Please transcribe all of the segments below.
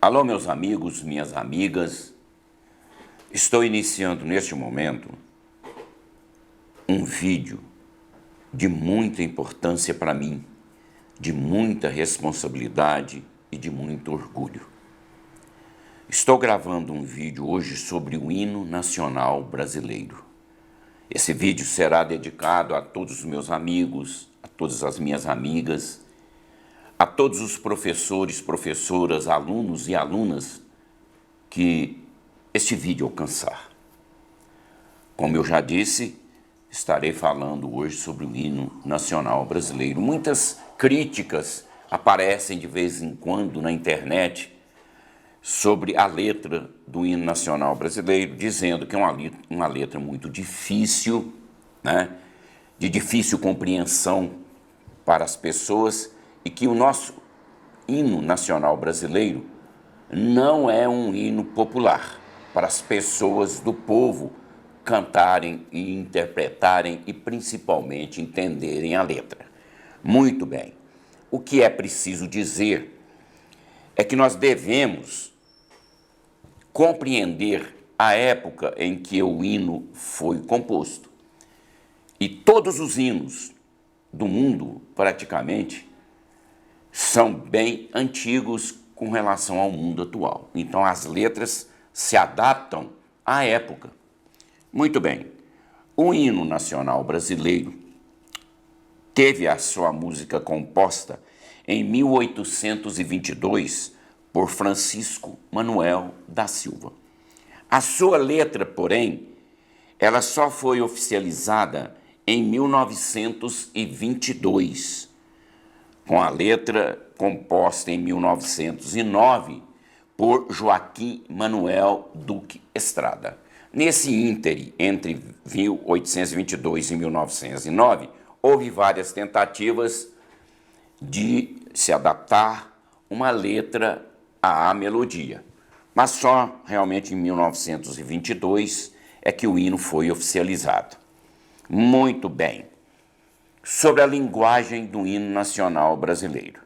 Alô, meus amigos, minhas amigas. Estou iniciando neste momento um vídeo de muita importância para mim, de muita responsabilidade e de muito orgulho. Estou gravando um vídeo hoje sobre o hino nacional brasileiro. Esse vídeo será dedicado a todos os meus amigos, a todas as minhas amigas, a todos os professores, professoras, alunos e alunas que este vídeo alcançar. Como eu já disse, estarei falando hoje sobre o hino nacional brasileiro. Muitas críticas aparecem de vez em quando na internet sobre a letra do hino nacional brasileiro, dizendo que é uma letra muito difícil, né, de difícil compreensão para as pessoas, e que o nosso hino nacional brasileiro não é um hino popular para as pessoas do povo cantarem e interpretarem e principalmente entenderem a letra. Muito bem. O que é preciso dizer é que nós devemos compreender a época em que o hino foi composto. E todos os hinos do mundo, praticamente, são bem antigos com relação ao mundo atual. Então as letras se adaptam à época. Muito bem. O hino nacional brasileiro teve a sua música composta em 1822 por Francisco Manuel da Silva. A sua letra, porém, ela só foi oficializada em 1922, com a letra composta em 1909 por Joaquim Manuel Duque Estrada. Nesse íntere, entre 1822 e 1909, houve várias tentativas de se adaptar uma letra à melodia, mas só realmente em 1922 é que o hino foi oficializado. Muito bem. Sobre a linguagem do hino nacional brasileiro.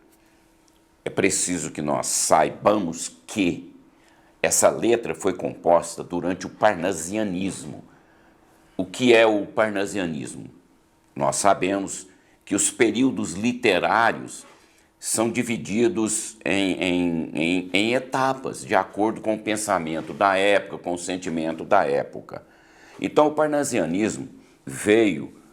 É preciso que nós saibamos que essa letra foi composta durante o parnasianismo. O que é o parnasianismo? Nós sabemos que os períodos literários são divididos em etapas, de acordo com o pensamento da época, com o sentimento da época. Então, o parnasianismo veio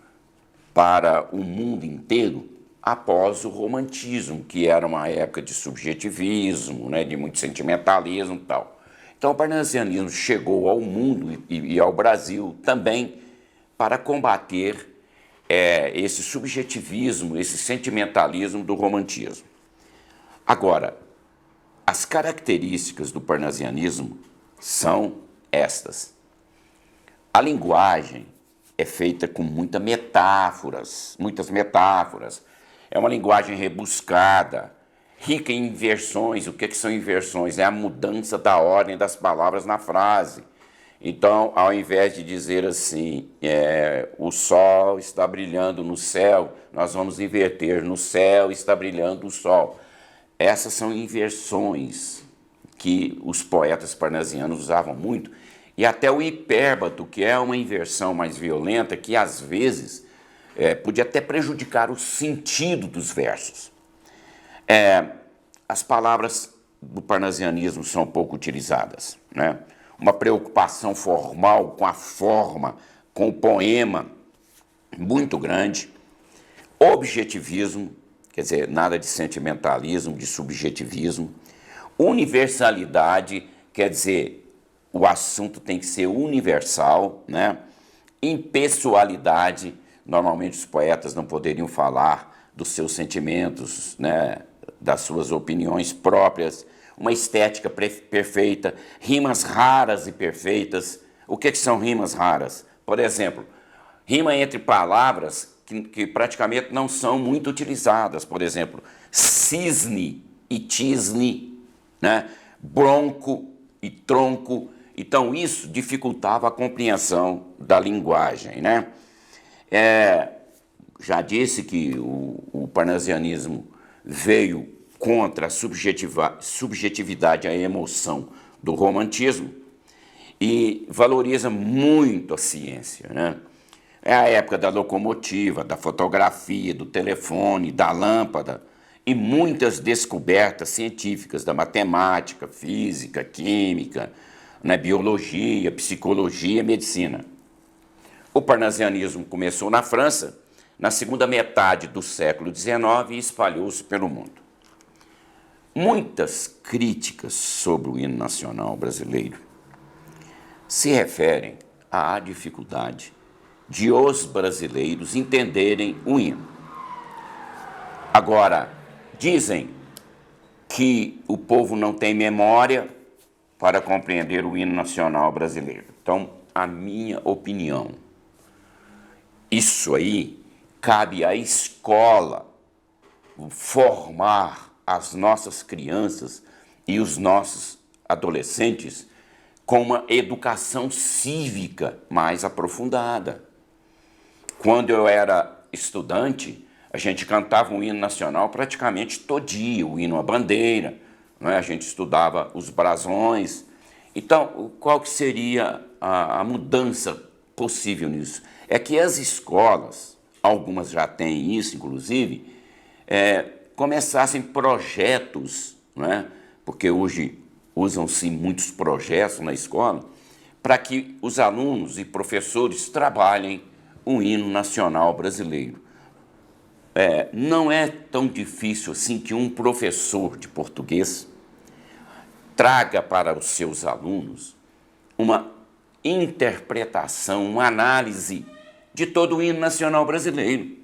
para o mundo inteiro após o romantismo, que era uma época de subjetivismo, né, de muito sentimentalismo e tal. Então o parnasianismo chegou ao mundo e ao Brasil também para combater esse subjetivismo, esse sentimentalismo do romantismo. Agora, as características do parnasianismo são estas. A linguagem é feita com muitas metáforas. É uma linguagem rebuscada, rica em inversões. O que são inversões? É a mudança da ordem das palavras na frase. Então, ao invés de dizer assim, o sol está brilhando no céu, nós vamos inverter, no céu está brilhando o sol. Essas são inversões que os poetas parnasianos usavam muito. E até o hipérbato, que é uma inversão mais violenta, que às vezes podia até prejudicar o sentido dos versos. As palavras do parnasianismo são pouco utilizadas, né? Uma preocupação formal com a forma, com o poema, muito grande. Objetivismo, quer dizer, nada de sentimentalismo, de subjetivismo. Universalidade, quer dizer, o assunto tem que ser universal, né? Impessoalidade, normalmente os poetas não poderiam falar dos seus sentimentos, né? Das suas opiniões próprias. Uma estética perfeita, rimas raras e perfeitas. O que são rimas raras? Por exemplo, rima entre palavras que praticamente não são muito utilizadas. Por exemplo, cisne e tisne, né? Bronco e tronco. Então isso dificultava a compreensão da linguagem, né? Já disse que o parnasianismo veio contra a subjetividade, a emoção do romantismo e valoriza muito a ciência, né? É a época da locomotiva, da fotografia, do telefone, da lâmpada e muitas descobertas científicas da matemática, física, química, né, biologia, psicologia, medicina. O parnasianismo começou na França na segunda metade do século XIX e espalhou-se pelo mundo. Muitas críticas sobre o hino nacional brasileiro se referem à dificuldade de os brasileiros entenderem o hino. Agora, dizem que o povo não tem memória para compreender o hino nacional brasileiro. Então, a minha opinião, isso aí cabe à escola formar as nossas crianças e os nossos adolescentes com uma educação cívica mais aprofundada. Quando eu era estudante, a gente cantava o hino nacional praticamente todo dia, o hino à bandeira, né? A gente estudava os brasões. Então, qual que seria a mudança possível nisso? É que as escolas, algumas já têm isso, inclusive, começassem projetos, né? Porque hoje usam-se muitos projetos na escola, para que os alunos e professores trabalhem o hino nacional brasileiro. Não é tão difícil assim que um professor de português traga para os seus alunos uma interpretação, uma análise de todo o hino nacional brasileiro,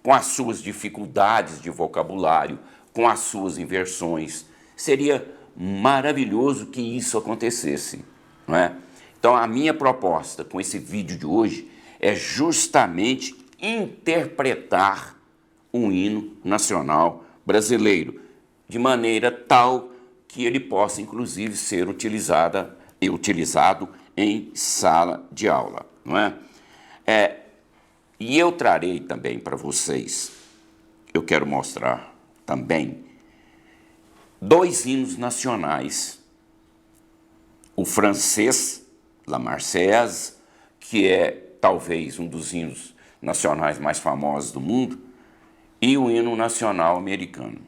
com as suas dificuldades de vocabulário, com as suas inversões. Seria maravilhoso que isso acontecesse, não é? Então, a minha proposta com esse vídeo de hoje é justamente interpretar um hino nacional brasileiro, de maneira tal que ele possa, inclusive, ser utilizado em sala de aula, não é? E eu trarei também para vocês, eu quero mostrar também, 2 hinos nacionais. O francês, La Marseillaise, que é talvez um dos hinos nacionais mais famosos do mundo, e o hino nacional americano.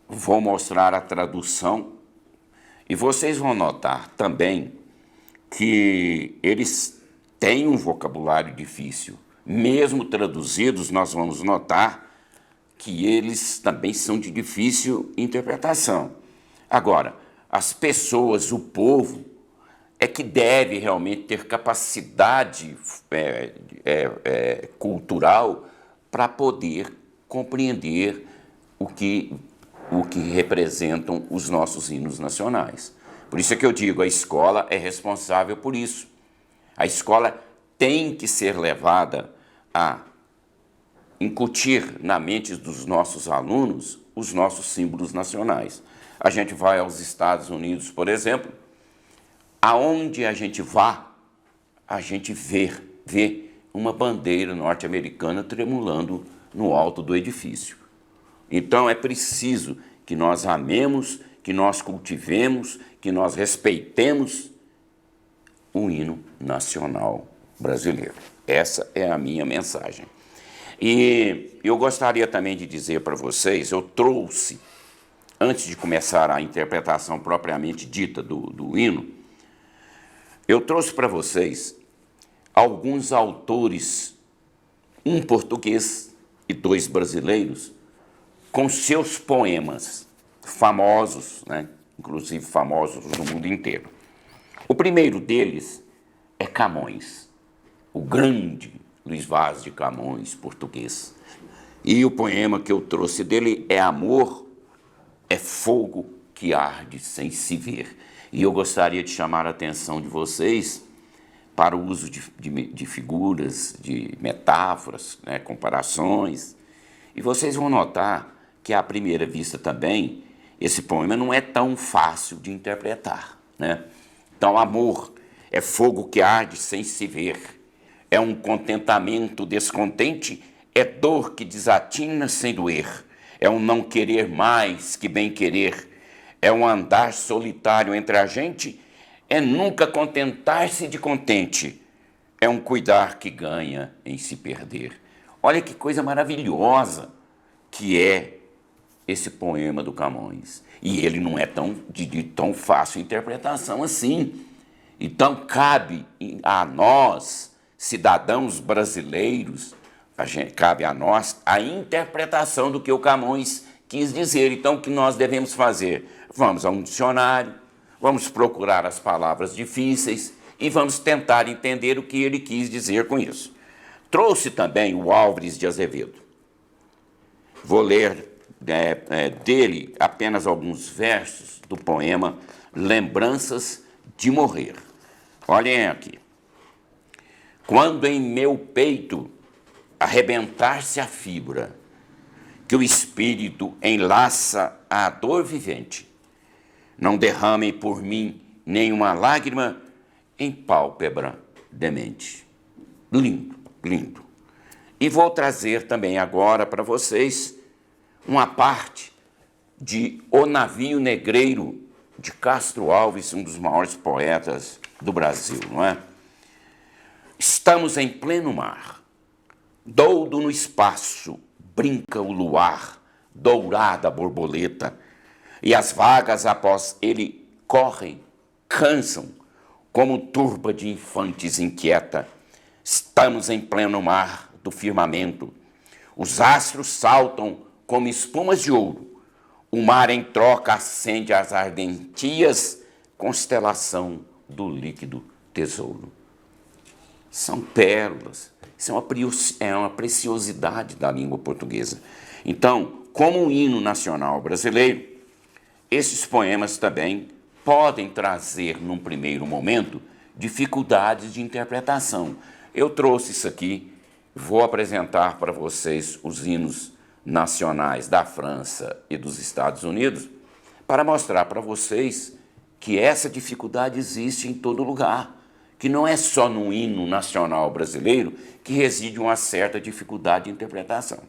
Vou mostrar a tradução e vocês vão notar também que eles têm um vocabulário difícil. Mesmo traduzidos, nós vamos notar que eles também são de difícil interpretação. Agora, as pessoas, o povo, é que deve realmente ter capacidade cultural para poder compreender o que representam os nossos hinos nacionais. Por isso é que eu digo, a escola é responsável por isso. A escola tem que ser levada a incutir na mente dos nossos alunos os nossos símbolos nacionais. A gente vai aos Estados Unidos, por exemplo, aonde a gente vá, a gente vê uma bandeira norte-americana tremulando no alto do edifício. Então é preciso que nós amemos, que nós cultivemos, que nós respeitemos o hino nacional brasileiro. Essa é a minha mensagem. E eu gostaria também de dizer para vocês, eu trouxe, antes de começar a interpretação propriamente dita do hino, eu trouxe para vocês alguns autores, um português e 2 brasileiros, com seus poemas famosos, né? Inclusive famosos no mundo inteiro. O primeiro deles é Camões, o grande Luís Vaz de Camões, português. E o poema que eu trouxe dele é Amor é fogo que arde sem se ver. E eu gostaria de chamar a atenção de vocês para o uso de figuras, de metáforas, né, comparações. E vocês vão notar que, à primeira vista também, esse poema não é tão fácil de interpretar, né? Então, amor é fogo que arde sem se ver, é um contentamento descontente, é dor que desatina sem doer, é um não querer mais que bem querer, é um andar solitário entre a gente, é nunca contentar-se de contente, é um cuidar que ganha em se perder. Olha que coisa maravilhosa que é esse poema do Camões. E ele não é de tão fácil interpretação assim. Então cabe a nós, cidadãos brasileiros, cabe a nós a interpretação do que o Camões quis dizer. Então o que nós devemos fazer? Vamos a um dicionário, vamos procurar as palavras difíceis e vamos tentar entender o que ele quis dizer com isso. Trouxe também o Álvares de Azevedo. Vou ler dele apenas alguns versos do poema Lembranças de Morrer. Olhem aqui. Quando em meu peito arrebentar-se a fibra, que o espírito enlaça à dor vivente, não derramem por mim nenhuma lágrima em pálpebra demente. Lindo, lindo. E vou trazer também agora para vocês uma parte de O Navio Negreiro, de Castro Alves, um dos maiores poetas do Brasil, não é? Estamos em pleno mar, doudo no espaço, brinca o luar, dourada a borboleta, e as vagas após ele correm, cansam, como turba de infantes inquieta. Estamos em pleno mar do firmamento, os astros saltam como espumas de ouro, o mar em troca acende as ardentias, constelação do líquido tesouro. São pérolas, isso é uma preciosidade da língua portuguesa. Então, como um hino nacional brasileiro, esses poemas também podem trazer, num primeiro momento, dificuldades de interpretação. Eu trouxe isso aqui, vou apresentar para vocês os hinos nacionais da França e dos Estados Unidos, para mostrar para vocês que essa dificuldade existe em todo lugar, que não é só no hino nacional brasileiro que reside uma certa dificuldade de interpretação.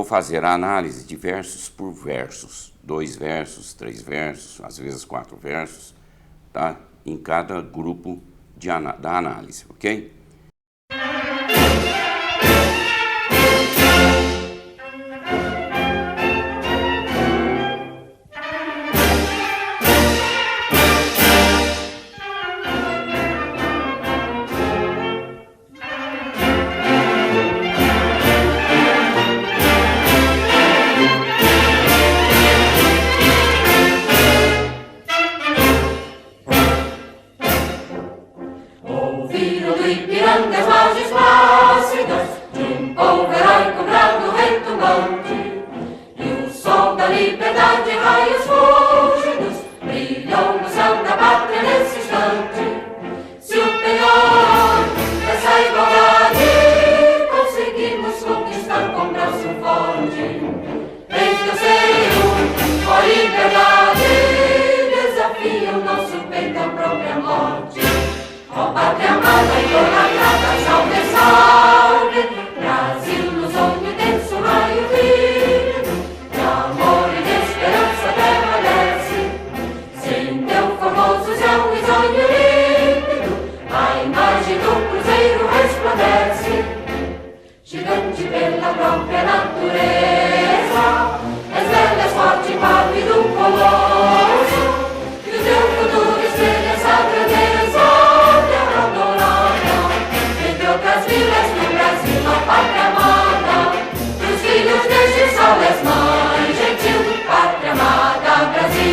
fazer a análise de versos por versos, 2 versos, 3 versos, às vezes 4 versos, tá? Em cada grupo da análise, ok? Ouviram do Ipiranga as margens plácidas de um povo heróico, brado, retumbante, e o sol da liberdade, raios fúlgidos, brilhou no céu da pátria nesse instante. Se o penhor dessa igualdade conseguimos conquistar com braço forte, eis que eu sei a liberdade desafia o nosso peito à própria morte. Ó pátria amada, idolatrada, salve, salve, Brasil, no sonho denso, raio vívido, de amor e de esperança terra desce, sem teu formoso céu e sonho límpido, a imagem do cruzeiro resplandece, gigante pela própria natureza, és bela, és forte, pálido, colosso, e o teu futuro espelha essa grandeza. Outras vilas do Brasil, a pátria amada, dos filhos deste sol és mãe gentil, pátria amada, Brasil.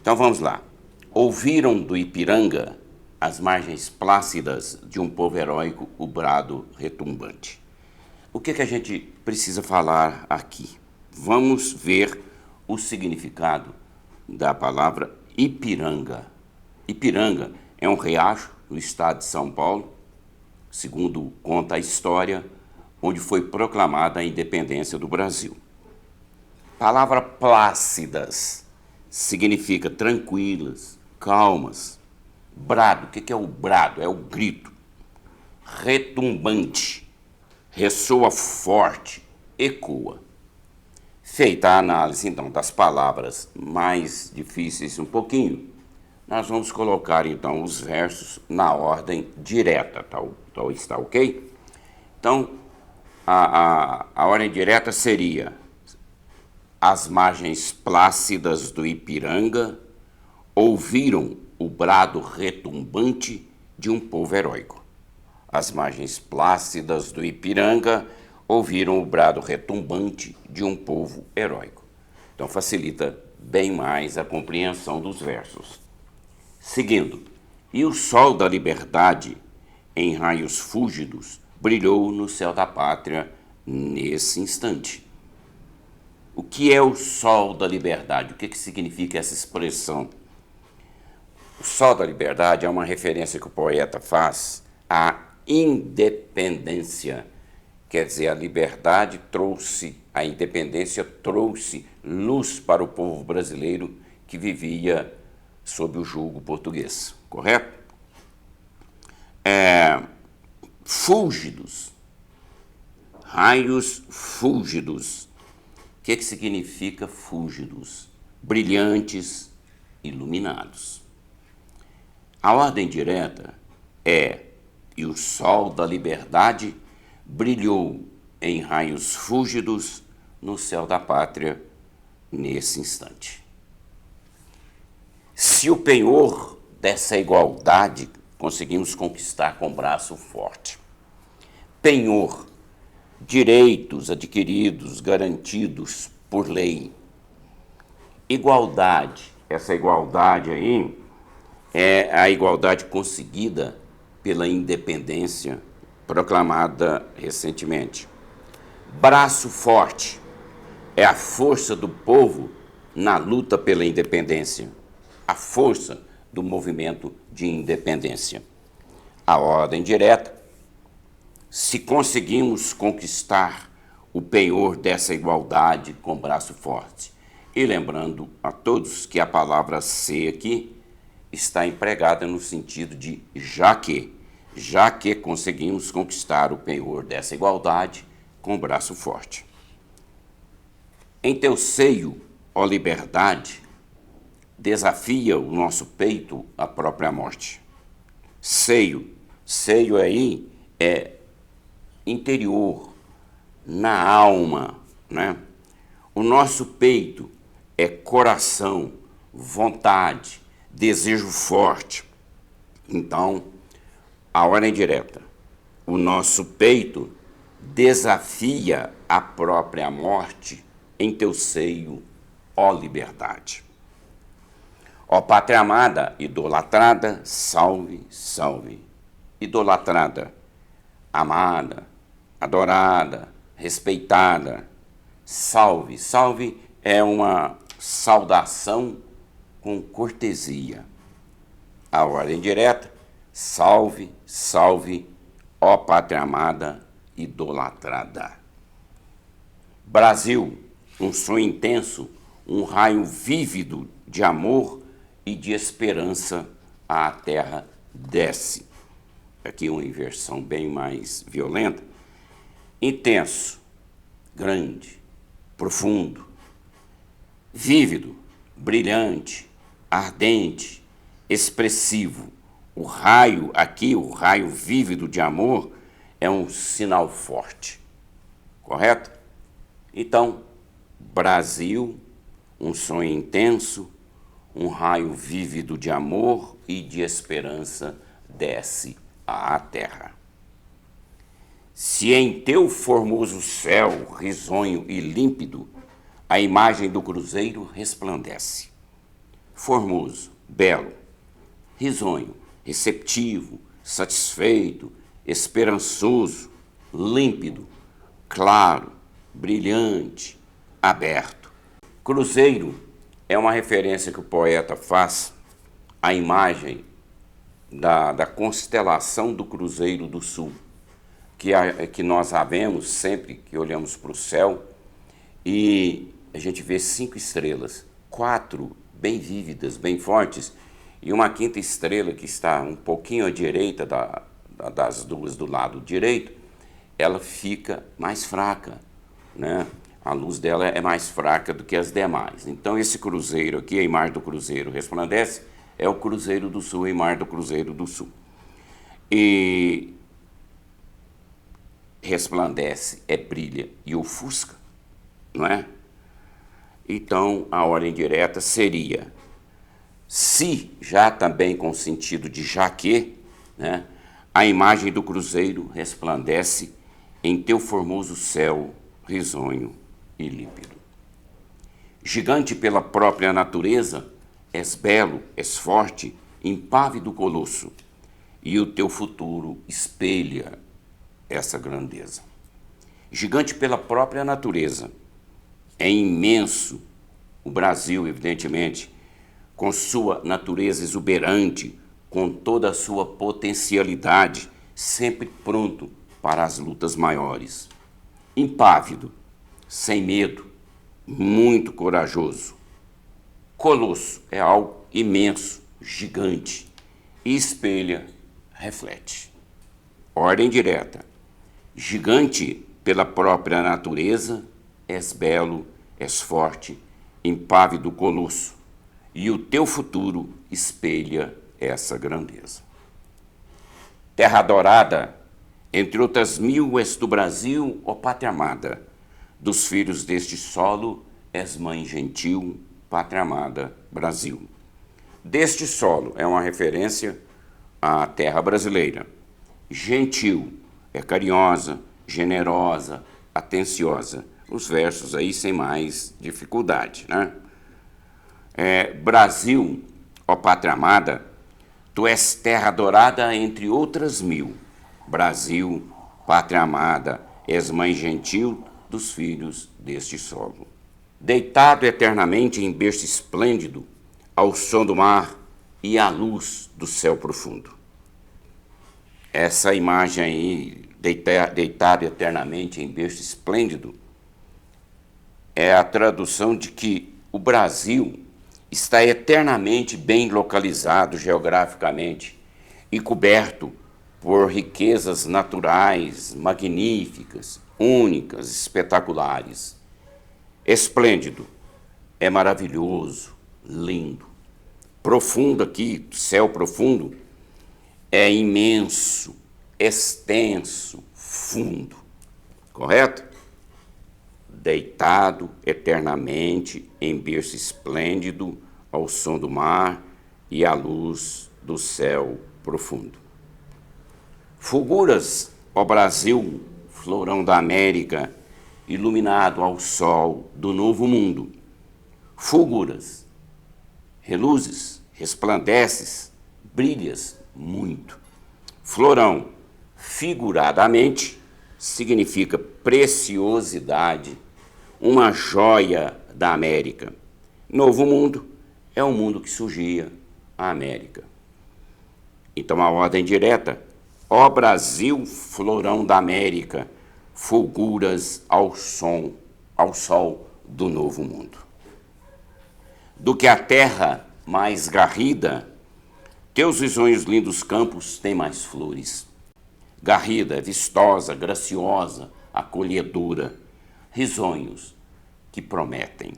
Então vamos lá. Ouviram do Ipiranga as margens plácidas de um povo heróico, o brado retumbante. O que a gente precisa falar aqui? Vamos ver o significado da palavra Ipiranga. Ipiranga é um riacho no estado de São Paulo, segundo conta a história, onde foi proclamada a independência do Brasil. Palavra plácidas significa tranquilas, calmas. Brado, o que é o brado? É o grito. Retumbante, ressoa forte, ecoa. Feita a análise, então, das palavras mais difíceis um pouquinho, nós vamos colocar, então, os versos na ordem direta, tal está ok? Então, a ordem direta seria: as margens plácidas do Ipiranga ouviram o brado retumbante de um povo heróico. As margens plácidas do Ipiranga ouviram o brado retumbante de um povo heróico. Então facilita bem mais a compreensão dos versos. Seguindo: e o sol da liberdade, em raios fúlgidos, brilhou no céu da pátria nesse instante. O que é o sol da liberdade? O que significa essa expressão? O sol da liberdade é uma referência que o poeta faz à independência. Quer dizer, a independência trouxe luz para o povo brasileiro que vivia sob o jugo português, correto? Fúlgidos, raios fúlgidos. O que significa fúlgidos? Brilhantes, iluminados. A ordem direta é: e o sol da liberdade brilhou em raios fúlgidos no céu da pátria nesse instante. Se o penhor dessa igualdade conseguimos conquistar com braço forte, penhor, direitos adquiridos, garantidos por lei, igualdade, essa igualdade aí é a igualdade conseguida pela independência proclamada recentemente. Braço forte é a força do povo na luta pela independência, a força do movimento de independência. A ordem direta: se conseguimos conquistar o penhor dessa igualdade com braço forte. E lembrando a todos que a palavra "se" aqui está empregada no sentido de já que conseguimos conquistar o penhor dessa igualdade com braço forte. Em teu seio, ó liberdade, desafia o nosso peito a própria morte. Seio aí é interior, na alma, né? O nosso peito é coração, vontade, desejo forte. Então, a ordem direta: o nosso peito desafia a própria morte em teu seio, ó liberdade. Ó pátria amada, idolatrada, salve, salve. Idolatrada, amada, adorada, respeitada. Salve, salve é uma saudação com cortesia. A ordem direta: salve, salve, ó pátria amada, idolatrada. Brasil, um sonho intenso, um raio vívido de amor e de esperança à terra desce. Aqui uma inversão bem mais violenta. Intenso, grande, profundo, vívido, brilhante, ardente, expressivo. O raio aqui, o raio vívido de amor, é um sinal forte, correto? Então, Brasil, um sonho intenso, um raio vívido de amor e de esperança desce à terra. Se em teu formoso céu, risonho e límpido, a imagem do cruzeiro resplandece. Formoso, belo, risonho, receptivo, satisfeito, esperançoso, límpido, claro, brilhante, aberto. Cruzeiro é uma referência que o poeta faz à imagem da constelação do Cruzeiro do Sul, que nós a vemos sempre que olhamos para o céu e a gente vê 5 estrelas, 4 bem vívidas, bem fortes, e uma 5ª estrela que está um pouquinho à direita das duas do lado direito, ela fica mais fraca, né? A luz dela é mais fraca do que as demais. Então esse cruzeiro aqui, a imagem do cruzeiro resplandece, é o Cruzeiro do Sul, a imagem do Cruzeiro do Sul. E resplandece, brilha e ofusca, não é? Então a ordem direta seria: se, já também com sentido de já que, né, a imagem do cruzeiro resplandece em teu formoso céu, risonho e límpido. Gigante pela própria natureza, és belo, és forte, impávido colosso, e o teu futuro espelha essa grandeza. Gigante pela própria natureza. É imenso o Brasil, evidentemente, com sua natureza exuberante, com toda a sua potencialidade, sempre pronto para as lutas maiores. Impávido, sem medo, muito corajoso. Colosso é algo imenso, gigante, e espelha, reflete. Ordem direta. Gigante pela própria natureza, és belo, és forte, impávido colosso, e o teu futuro espelha essa grandeza. Terra adorada, entre outras mil, és do Brasil, ó pátria amada. Dos filhos deste solo, és mãe gentil, pátria amada, Brasil. Deste solo é uma referência à terra brasileira. Gentil é carinhosa, generosa, atenciosa. Os versos aí sem mais dificuldade, né? Brasil, ó pátria amada, tu és terra adorada entre outras mil. Brasil, pátria amada, és mãe gentil dos filhos deste solo. Deitado eternamente em berço esplêndido, ao som do mar e à luz do céu profundo. Essa imagem aí, deitado eternamente em berço esplêndido, é a tradução de que o Brasil está eternamente bem localizado geograficamente e coberto por riquezas naturais magníficas, únicas, espetaculares. Esplêndido é maravilhoso, lindo. Profundo aqui, céu profundo, é imenso, extenso, fundo. Correto? Deitado eternamente em berço esplêndido, ao som do mar e à luz do céu profundo. Fulguras, ó Brasil, florão da América, iluminado ao sol do novo mundo. Fulguras, reluzes, resplandeces, brilhas muito. Florão, figuradamente, significa preciosidade, uma joia da América. Novo mundo é um mundo que surgia a América. Então a ordem direta, ó Brasil, florão da América, fulguras ao sol do novo mundo. Do que a terra mais garrida, teus risonhos lindos campos têm mais flores. Garrida, vistosa, graciosa, acolhedora, risonhos que prometem.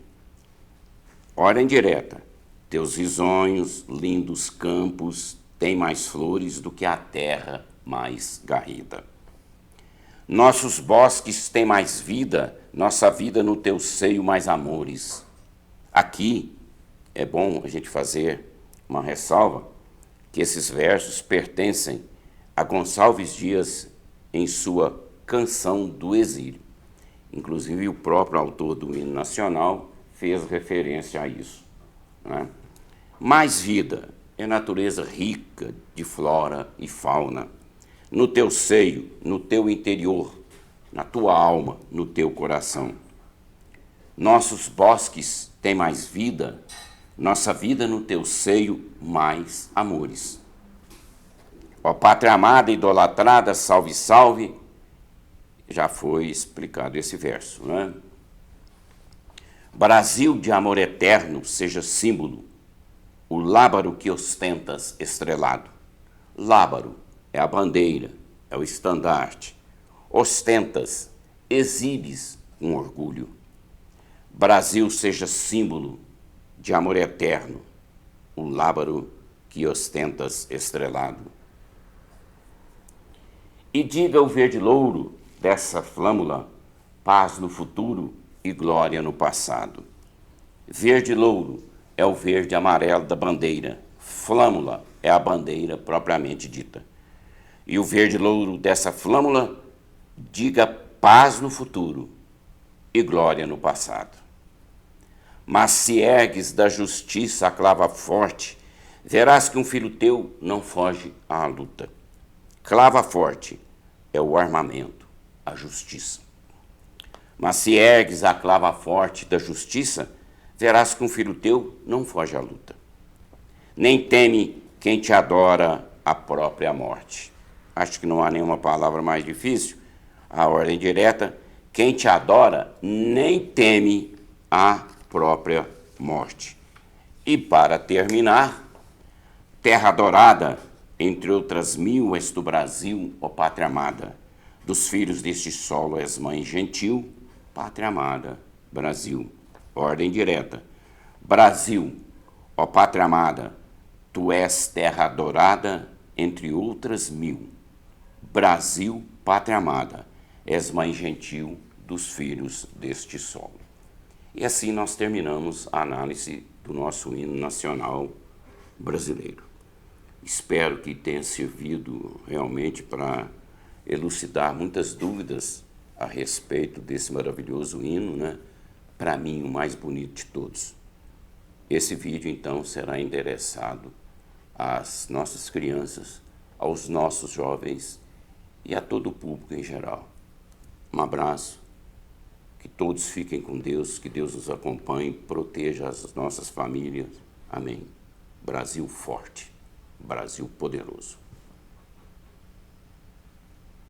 Ordem direta, teus risonhos, lindos campos, têm mais flores do que a terra mais garrida. Nossos bosques têm mais vida, nossa vida no teu seio mais amores. Aqui é bom a gente fazer uma ressalva que esses versos pertencem a Gonçalves Dias em sua Canção do Exílio. Inclusive o próprio autor do hino nacional fez referência a isso, né? Mais vida é natureza rica de flora e fauna, no teu seio, no teu interior, na tua alma, no teu coração. Nossos bosques têm mais vida, nossa vida no teu seio mais amores. Ó pátria amada, idolatrada, salve, salve, já foi explicado esse verso, né? Brasil de amor eterno, seja símbolo, o lábaro que ostentas estrelado. Lábaro é a bandeira, é o estandarte. Ostentas, exibes com orgulho. Brasil seja símbolo de amor eterno, o lábaro que ostentas estrelado. E diga o verde louro dessa flâmula, paz no futuro e glória no passado. Verde louro é o verde amarelo da bandeira, flâmula é a bandeira propriamente dita. E o verde louro dessa flâmula diga paz no futuro e glória no passado. Mas se ergues da justiça a clava forte, verás que um filho teu não foge à luta. Clava forte é o armamento, a justiça. Mas se ergues a clava forte da justiça, verás que um filho teu não foge à luta. Nem teme quem te adora a própria morte. Acho que não há nenhuma palavra mais difícil. A ordem direta, quem te adora nem teme a própria morte. E para terminar, terra adorada, entre outras mil, és do Brasil, ó pátria amada. Dos filhos deste solo és mãe gentil, pátria amada, Brasil. Ordem direta. Brasil, ó pátria amada, tu és terra adorada, entre outras mil. Brasil, pátria amada, és mãe gentil dos filhos deste solo. E assim nós terminamos a análise do nosso hino nacional brasileiro. Espero que tenha servido realmente para elucidar muitas dúvidas a respeito desse maravilhoso hino, né? Para mim, o mais bonito de todos. Esse vídeo, então, será endereçado às nossas crianças, aos nossos jovens e a todo o público em geral. Um abraço, que todos fiquem com Deus, que Deus nos acompanhe, proteja as nossas famílias. Amém. Brasil forte, Brasil poderoso.